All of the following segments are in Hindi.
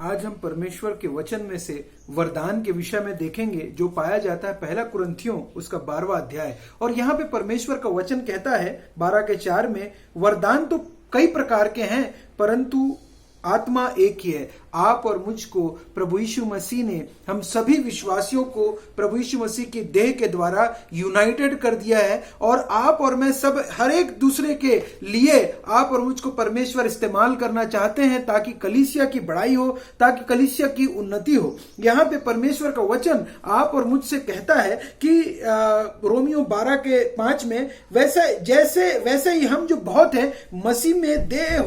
आज हम परमेश्वर के वचन में से वरदान के विषय में देखेंगे जो पाया जाता है पहला कुरिन्थियों उसका 12वां अध्याय। और यहाँ पे परमेश्वर का वचन कहता है 12:4 में, वरदान तो कई प्रकार के हैं परंतु आत्मा एक ही है। आप और मुझको प्रभु यीशु मसीह ने हम सभी विश्वासियों को प्रभु यीशु मसीह की देह के द्वारा यूनाइटेड कर दिया है। और आप और मैं सब हर एक दूसरे के लिए आप और मुझको परमेश्वर इस्तेमाल करना चाहते हैं ताकि कलीसिया की बढ़ाई हो, ताकि कलीसिया की उन्नति हो। यहाँ पे परमेश्वर का वचन आप और मुझसे कहता है कि रोमियो 12:5 में, वैसे ही हम जो बहुत है मसीह में देह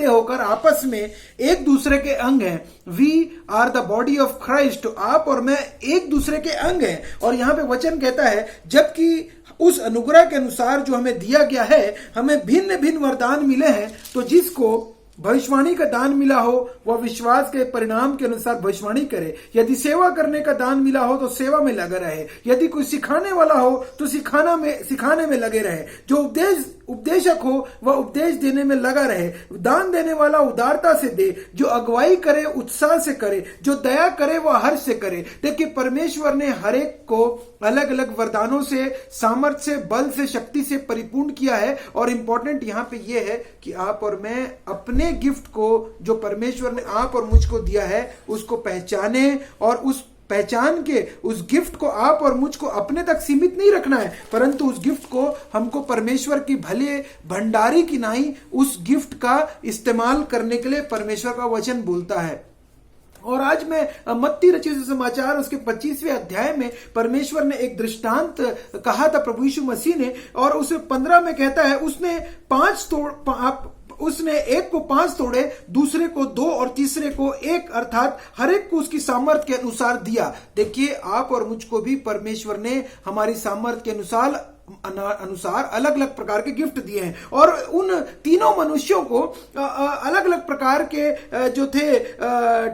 होकर आपस में एक दूसरे के अंग हैं। We are the body of Christ. आप और मैं एक दूसरे के अंग हैं। और यहां पे वचन कहता है जबकि उस अनुग्रह के अनुसार जो हमें दिया गया है, हमें भिन्न भिन्न वरदान मिले हैं। तो जिसको भविष्यवाणी का दान मिला हो वह विश्वास के परिणाम के अनुसार भविष्यवाणी करे। यदि सेवा करने का दान मिला हो तो सेवा में लगा रहे। यदि कोई सिखाने वाला हो तो सिखाने में लगे रहे। जो उपदेशक हो वह उपदेश देने में लगा रहे। दान देने वाला उदारता से दे। जो अगुवाई करे उत्साह से करे। जो दया करे वह हर्ष से करे। देखिए, परमेश्वर ने हर एक को अलग अलग वरदानों से, सामर्थ्य से, बल से, शक्ति से परिपूर्ण किया है। और इंपॉर्टेंट यहां पे यह है कि आप और मैं अपने गिफ्ट को जो परमेश्वर ने आप और मुझको दिया है उसको पहचाने और उस पहचान के उस गिफ्ट को आप और मुझको अपने तक सीमित नहीं रखना है, परंतु उस गिफ्ट को हमको परमेश्वर की भले भंडारी की नाई उस गिफ्ट का इस्तेमाल करने के लिए परमेश्वर का वचन बोलता है। और आज मैं मत्ती रचित समाचार उसके 25वें अध्याय में परमेश्वर ने एक दृष्टांत कहा था प्रभु यीशु मसीह ने, और उसे 15 में कहता है उसने एक को 5 तोड़े, दूसरे को 2 और तीसरे को 1, अर्थात हर एक को उसकी सामर्थ्य के अनुसार दिया। देखिए, आप और मुझको भी परमेश्वर ने हमारी सामर्थ्य के अनुसार अलग अलग प्रकार के गिफ्ट दिए हैं। और उन तीनों मनुष्यों को अलग अलग प्रकार के जो थे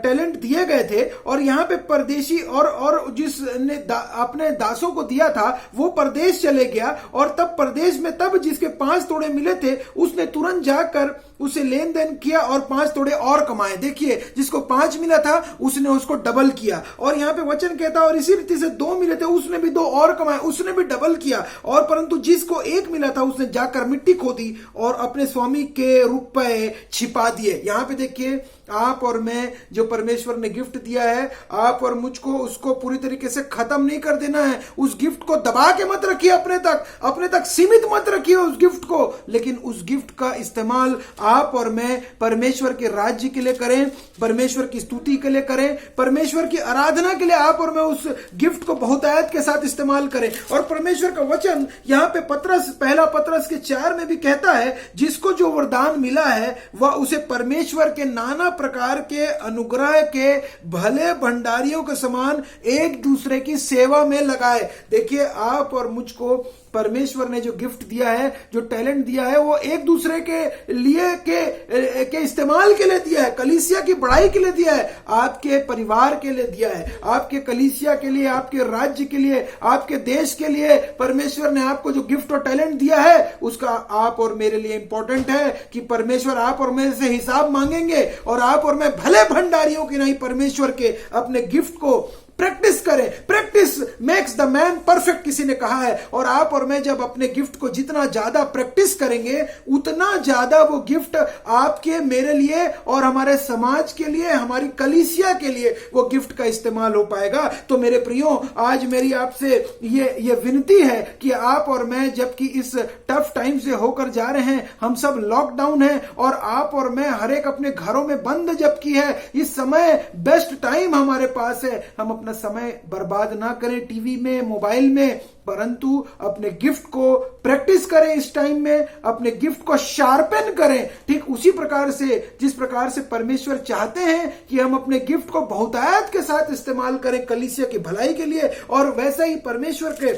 टैलेंट दिए गए थे। और यहाँ पे परदेशी और जिसने अपने दासों को दिया था वो परदेश चले गया। और तब परदेश में जिसके 5 तोड़े मिले थे उसने तुरंत जाकर उसे लेन देन किया और 5 तोड़े और कमाए। देखिए, जिसको 5 मिला था उसने उसको डबल किया। और यहाँ पे वचन कहता है और इसी रीति से 2 मिले थे उसने भी 2 और कमाए, उसने भी डबल किया। और परंतु जिसको 1 मिला था उसने जाकर मिट्टी खोदी और अपने स्वामी के रुपए छिपा दिए। यहाँ पे देखिए, आप और मैं जो परमेश्वर ने गिफ्ट दिया है, आप और मुझको उसको पूरी तरीके से खत्म नहीं कर देना है। उस गिफ्ट को दबा के मत रखिए, अपने तक सीमित मत रखिए उस गिफ्ट को, लेकिन उस गिफ्ट का इस्तेमाल आप और मैं परमेश्वर के राज्य के लिए करें, परमेश्वर की स्तुति के लिए करें, परमेश्वर की आराधना के लिए आप और मैं उस गिफ्ट को बहुतायत के साथ इस्तेमाल करें। और परमेश्वर का वचन यहाँ पे पहला पत्रस के 4 में भी कहता है, जिसको जो वरदान मिला है वह उसे परमेश्वर के नाना प्रकार के अनुग्रह के भले भंडारियों के समान एक दूसरे की सेवा में लगाए। देखिए, आप और मुझको परमेश्वर ने जो गिफ्ट दिया है, जो टैलेंट दिया है, वो एक दूसरे के लिए के इस्तेमाल के लिए दिया है, कलीसिया की बढ़ाई के लिए दिया है, आपके परिवार के लिए दिया है, आपके कलीसिया के लिए, आपके राज्य के लिए, आपके देश के लिए। परमेश्वर ने आपको जो गिफ्ट और टैलेंट दिया है उसका आप और मेरे लिए इंपॉर्टेंट है कि परमेश्वर आप और मेरे से हिसाब मांगेंगे। और आप और मैं भले भंडारियों की नहीं परमेश्वर के अपने गिफ्ट को प्रैक्टिस करें। Practice makes the man perfect किसी ने कहा है। और आप और मैं जब अपने गिफ्ट को जितना ज्यादा प्रैक्टिस करेंगे उतना ज्यादा वो गिफ्ट आपके, मेरे लिए और हमारे समाज के लिए, हमारी कलीसिया के लिए वो गिफ्ट का इस्तेमाल हो पाएगा। तो मेरे प्रियो, आज मेरी आपसे ये विनती है कि आप और मैं जबकि इस टफ टाइम से होकर जा रहे हैं, हम सब लॉकडाउन है और आप और मैं हर एक अपने घरों में बंद जबकि है, इस समय बेस्ट टाइम हमारे पास है। हम अपना समय बर्बाद ना करें टीवी में, मोबाइल में, परंतु अपने गिफ्ट को प्रैक्टिस करें। इस टाइम में अपने गिफ्ट को शार्पन करें, ठीक उसी प्रकार से जिस प्रकार से परमेश्वर चाहते हैं कि हम अपने गिफ्ट को बहुतायत के साथ इस्तेमाल करें कलीसिया की भलाई के लिए। और वैसे ही परमेश्वर के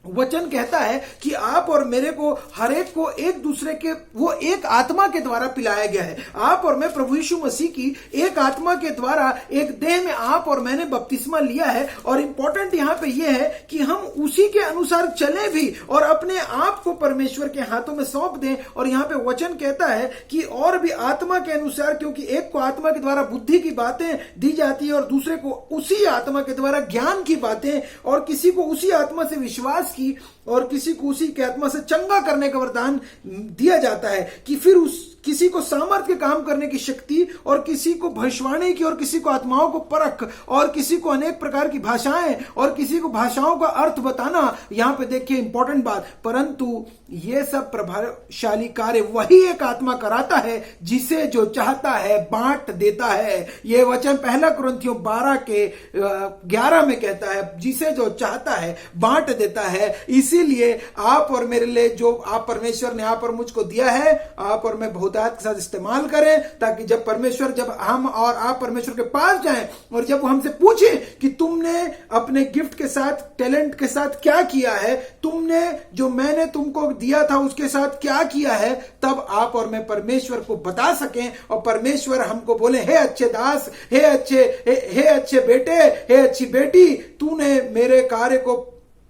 वचन कहता है कि आप और मेरे को हर एक को एक दूसरे के वो एक आत्मा के द्वारा पिलाया गया है। आप और मैं प्रभु यीशु मसीह की एक आत्मा के द्वारा एक देह में आप और मैंने बपतिस्मा लिया है। और इंपॉर्टेंट यहां पे ये है कि हम उसी के अनुसार चले भी और अपने आप को परमेश्वर के हाथों में सौंप दें। और यहां पे वचन कहता है कि और भी आत्मा के अनुसार, क्योंकि एक को आत्मा के द्वारा बुद्धि की बातें दी जाती है और दूसरे को उसी आत्मा के द्वारा ज्ञान की बातें, और किसी को उसी आत्मा से विश्वास की और किसी को उसी के आत्मा से चंगा करने का वरदान दिया जाता है। कि फिर उस किसी को सामर्थ के काम करने की शक्ति, और किसी को भविष्यवाणी की, और किसी को आत्माओं को परख, और किसी को अनेक प्रकार की भाषाएं, और किसी को भाषाओं का अर्थ बताना। यहां पे देखिए इंपॉर्टेंट बात, परंतु ये सब प्रभावशाली कार्य वही एक आत्मा कराता है जिसे जो चाहता है बांट देता है। ये वचन 1 कुरिन्थियों 12:11 में कहता है, जिसे जो चाहता है बांट देता है। इसीलिए आप और मेरे लिए जो आप परमेश्वर ने आप और मुझको दिया है, आप और मैं बहुतायत के साथ इस्तेमाल करें, ताकि जब हम और आप परमेश्वर के पास जाएं और जब वो हमसे पूछे कि तुमने अपने गिफ्ट के साथ, टैलेंट के साथ क्या किया है, तुमने जो मैंने तुमको दिया था उसके साथ क्या किया है, तब आप और मैं परमेश्वर को बता सकें और परमेश्वर हमको बोले, हे अच्छे दास, हे अच्छे बेटे, हे अच्छी बेटी, तूने मेरे कार्य को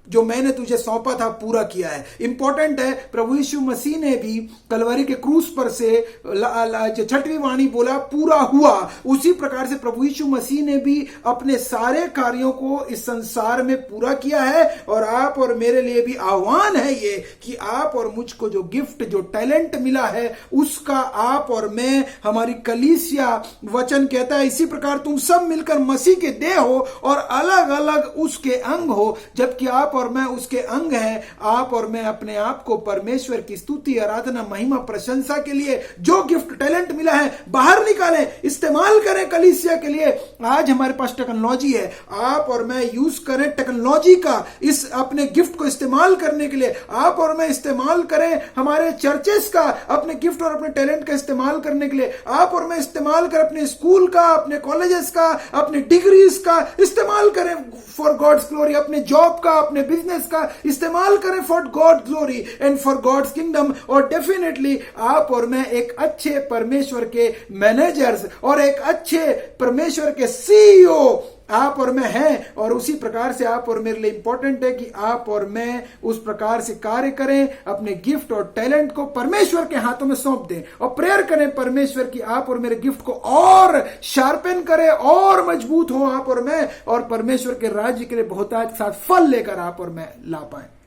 जो मैंने तुझे सौंपा था पूरा किया है। इंपॉर्टेंट है, प्रभु यीशु मसीह ने भी कलवरी के क्रूस पर से जो छठवीं वाणी बोला पूरा हुआ, उसी प्रकार से प्रभु यीशु मसीह ने भी अपने सारे कार्यों को इस संसार में पूरा किया है। और आप और मेरे लिए भी आह्वान है ये कि आप और मुझको जो गिफ्ट, जो टैलेंट मिला है, उसका आप और मैं, हमारी कलीसिया, वचन कहता है इसी प्रकार तुम सब मिलकर मसीह के देह हो और अलग अलग उसके अंग हो। जबकि आप और मैं उसके अंग हैं। आप और मैं अपने आप को परमेश्वर की स्तुति, आराधना, महिमा, प्रशंसा के लिए जो गिफ्ट, टैलेंट मिला है बाहर निकालें, इस्तेमाल करें कलीसिया के लिए। आज हमारे पास टेक्नोलॉजी है, आप और मैं यूज करें टेक्नोलॉजी का, इस अपने गिफ्ट को इस्तेमाल करने के लिए। आप और मैं इस्तेमाल करें हमारे चर्चेस का अपने गिफ्ट और अपने टैलेंट का इस्तेमाल करने के लिए। आप और मैं इस्तेमाल करें अपने स्कूल का, अपने कॉलेजेस का, अपने डिग्रीज का इस्तेमाल करें फॉर गॉड्स ग्लोरी, अपने जॉब का, अपने बिजनेस का इस्तेमाल करें for God glory and for God's kingdom. और डेफिनेटली आप और मैं एक अच्छे परमेश्वर के मैनेजर्स और एक अच्छे परमेश्वर के सीईओ आप और मैं हैं। और उसी प्रकार से आप और मेरे लिए इंपॉर्टेंट है कि आप और मैं उस प्रकार से कार्य करें, अपने गिफ्ट और टैलेंट को परमेश्वर के हाथों में सौंप दें और प्रेयर करें परमेश्वर की आप और मेरे गिफ्ट को और शार्पन करे, और मजबूत हो आप और मैं, और परमेश्वर के राज्य के लिए बहुतायत के साथ फल लेकर आप और मैं ला पाए।